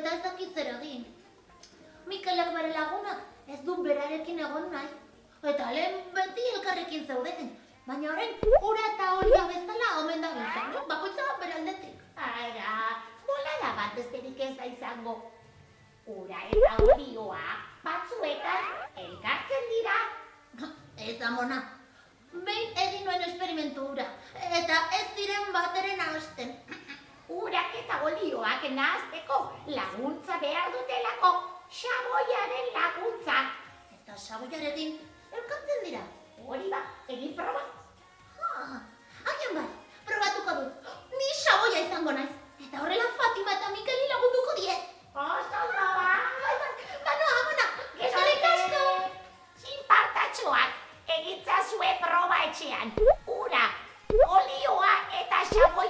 eta ez dakit zer egin. Mikelek bere lagunak ez du berarekin egon nahi. Eta lehen beti elkarrekin zeuden. Baina orain, ura eta olia bezala omen da biltzen. Bakoitza bere aldetik. Ara, bolada bat besterik ez da izango. Ura eta olioa batzuetan elkartzen dira. Ez amona. Behin egin nuen esperimentu hura. Eta ez ziren bateren nahasten. Urak eta olioak nahazteko laguntza behar dutelako. Xaboiaren laguntza. Eta xaboiarekin elkartzen dira. Hori ba, egin proba. Agian bai, probatuko dut. Ni xaboia izango naiz. Eta horrela Fatima eta Mikeli lagunduko diet. Oso proba. Banoa, amona. Eskerrik asko. Txinpartatxoak egitzazue proba etxean. Ura, olioa eta xaboi